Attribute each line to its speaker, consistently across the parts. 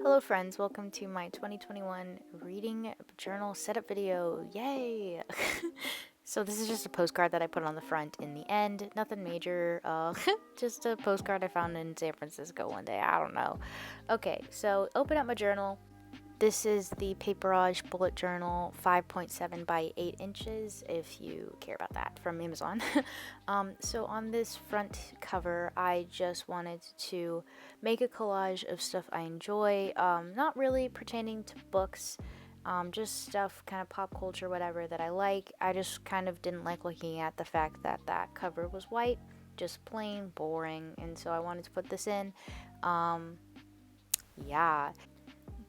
Speaker 1: Hello friends, welcome to my 2021 reading journal setup video. Yay! So this is just a postcard that I put on the front in the end. Nothing major, just a postcard I found in San Francisco one day. I don't know. Okay, so open up my journal. This is the Paperage Bullet Journal 5.7 by 8 inches, if you care about that, from Amazon. So on this front cover, I just wanted to make a collage of stuff I enjoy, not really pertaining to books, just stuff, kind of pop culture, whatever, that I like. I just kind of didn't like looking at the fact that that cover was white, just plain boring, and so I wanted to put this in. Yeah.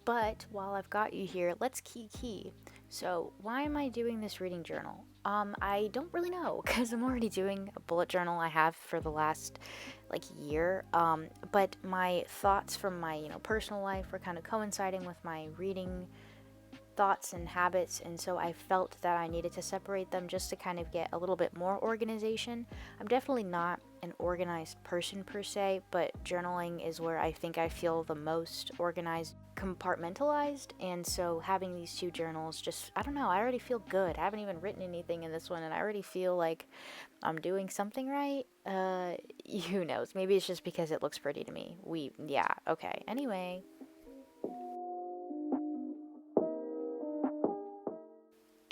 Speaker 1: But while I've got you here, let's key. So why am I doing this reading journal? I don't really know because I'm already doing a bullet journal I have for the last year. But my thoughts from my personal life were kind of coinciding with my reading thoughts and habits, and so I felt that I needed to separate them just to kind of get a little bit more organization. I'm definitely not an organized person per se, but journaling is where I think I feel the most organized, compartmentalized, and so having these two journals, just, I don't know, I already feel good. I haven't even written anything in this one, and I already feel like I'm doing something right. Who knows? Maybe it's just because it looks pretty to me. Yeah, okay. Anyway.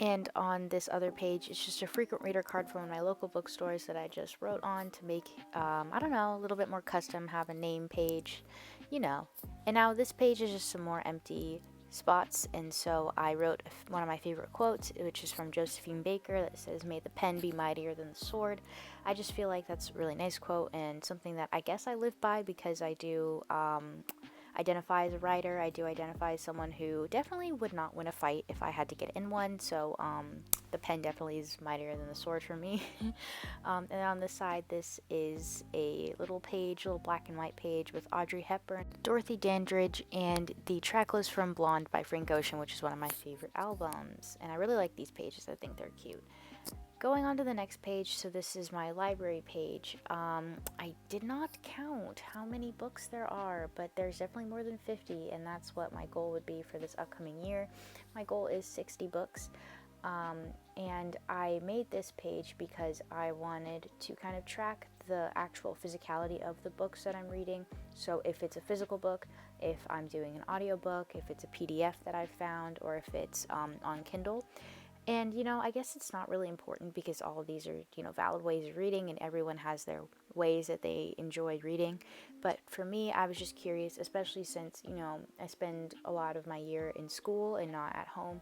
Speaker 1: And on this other page, it's just a frequent reader card from one of my local bookstores that I just wrote on to make, I don't know, a little bit more custom, have a name page, you know. And now this page is just some more empty spots, and so I wrote one of my favorite quotes, which is from Josephine Baker, that says, "May the pen be mightier than the sword." I just feel like that's a really nice quote and something that I guess I live by because I do identify as a writer. I do identify as someone who definitely would not win a fight if I had to get in one, so the pen definitely is mightier than the sword for me. And on this side, this is a little page, little black and white page with Audrey Hepburn, Dorothy Dandridge, and the track list from Blonde by Frank Ocean, which is one of my favorite albums. And I really like these pages, I think they're cute. Going on to the next page, so this is my library page. I did not count how many books there are, but there's definitely more than 50, and that's what my goal would be for this upcoming year. My goal is 60 books, and I made this page because I wanted to kind of track the actual physicality of the books that I'm reading. So if it's a physical book, if I'm doing an audiobook, if it's a PDF that I've found, or if it's on Kindle. And, I guess it's not really important because all of these are, valid ways of reading, and everyone has their ways that they enjoy reading. But for me, I was just curious, especially since, I spend a lot of my year in school and not at home.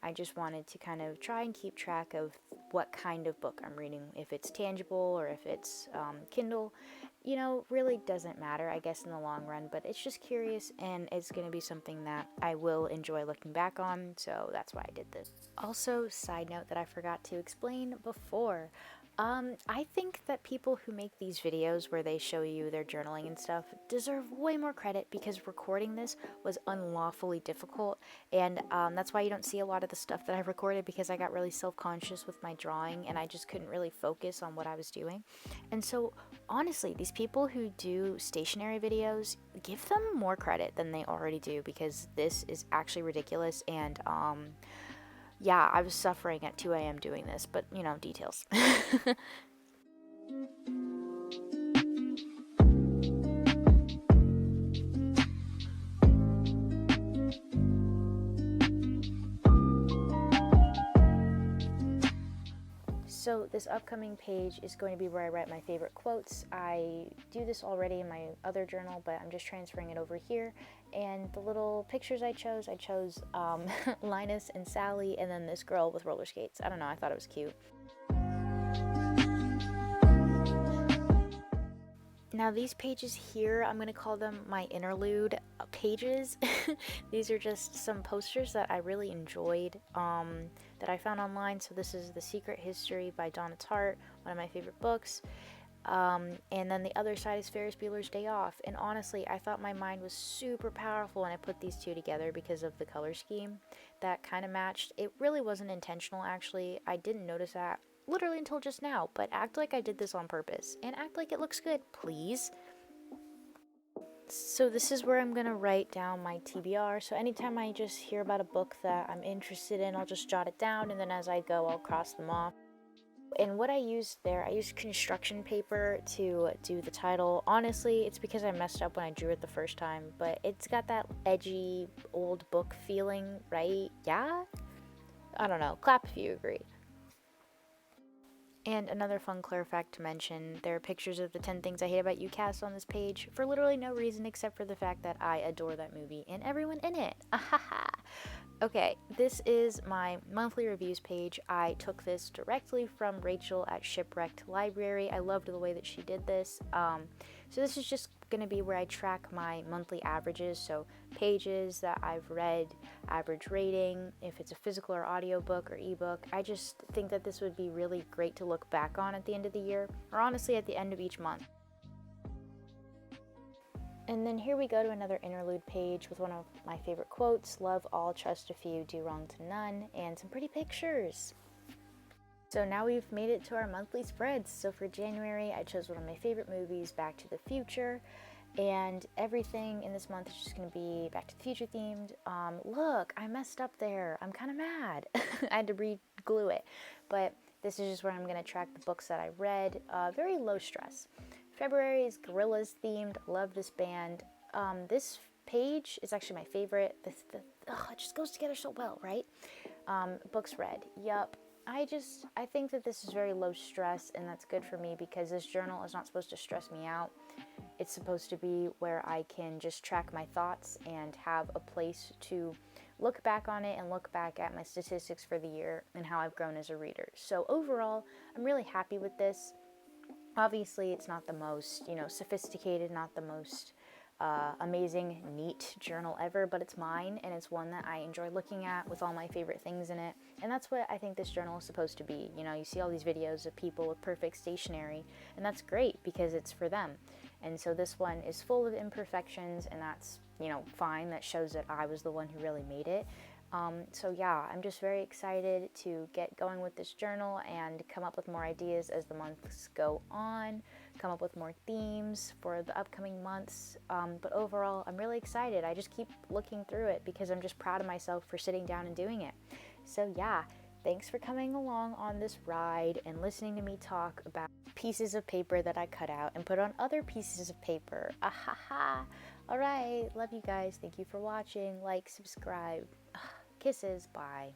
Speaker 1: I just wanted to kind of try and keep track of what kind of book I'm reading, if it's tangible or if it's Kindle. Really doesn't matter, I guess, in the long run, but it's just curious, and it's going to be something that I will enjoy looking back on, so that's why I did this. Also, side note that I forgot to explain before, I think that people who make these videos where they show you their journaling and stuff deserve way more credit because recording this was unlawfully difficult, and that's why you don't see a lot of the stuff that I recorded because I got really self-conscious with my drawing and I just couldn't really focus on what I was doing. And so, honestly, these people who do stationary videos, give them more credit than they already do because this is actually ridiculous, and yeah, I was suffering at 2 a.m. doing this, but details. So this upcoming page is going to be where I write my favorite quotes. I do this already in my other journal, but I'm just transferring it over here. And the little pictures I chose Linus and Sally, and then this girl with roller skates. I don't know, I thought it was cute. Now these pages here, I'm going to call them my interlude pages. These are just some posters that I really enjoyed that I found online. So this is The Secret History by Donna Tartt, one of my favorite books. And then the other side is Ferris Bueller's Day Off. And honestly, I thought my mind was super powerful when I put these two together because of the color scheme that kind of matched. It really wasn't intentional, actually. I didn't notice that literally until just now, but act like I did this on purpose and act like it looks good, please. So this is where I'm gonna write down my TBR. So anytime I just hear about a book that I'm interested in, I'll just jot it down, and then as I go, I'll cross them off. And what I used there, I used construction paper to do the title. Honestly, it's because I messed up when I drew it the first time, but it's got that edgy old book feeling, right? Yeah? I don't know. Clap if you agree. And another fun Claire fact to mention, there are pictures of the 10 Things I Hate About You cast on this page for literally no reason except for the fact that I adore that movie and everyone in it. Ahaha. Okay, this is my monthly reviews page. I took this directly from Rachel at Shipwrecked Library. I loved the way that she did this. So this is just going to be where I track my monthly averages, so pages that I've read, average rating, if it's a physical or audiobook or ebook. I just think that this would be really great to look back on at the end of the year, or honestly at the end of each month. And then here we go to another interlude page with one of my favorite quotes: love all, trust a few, do wrong to none, and some pretty pictures. So now we've made it to our monthly spreads. So for January, I chose one of my favorite movies, Back to the Future, and everything in this month is just going to be Back to the Future themed. Look, I messed up there. I'm kind of mad. I had to re-glue it. But this is just where I'm going to track the books that I read. Very low stress. February is Gorillaz themed. Love this band. This page is actually my favorite. It just goes together so well, right? Books read. Yup. I think that this is very low stress, and that's good for me because this journal is not supposed to stress me out. It's supposed to be where I can just track my thoughts and have a place to look back on it and look back at my statistics for the year and how I've grown as a reader. So overall, I'm really happy with this. Obviously, it's not the most, sophisticated, not the most amazing, neat journal ever, but it's mine, and it's one that I enjoy looking at with all my favorite things in it. And that's what I think this journal is supposed to be. You see all these videos of people with perfect stationery, and that's great because it's for them. And so this one is full of imperfections, and that's, fine. That shows that I was the one who really made it. So yeah, I'm just very excited to get going with this journal and come up with more ideas as the months go on, come up with more themes for the upcoming months. But overall, I'm really excited. I just keep looking through it because I'm just proud of myself for sitting down and doing it. So yeah, thanks for coming along on this ride and listening to me talk about pieces of paper that I cut out and put on other pieces of paper. Ahaha. All right, love you guys. Thank you for watching. Like, subscribe. Kisses. Bye.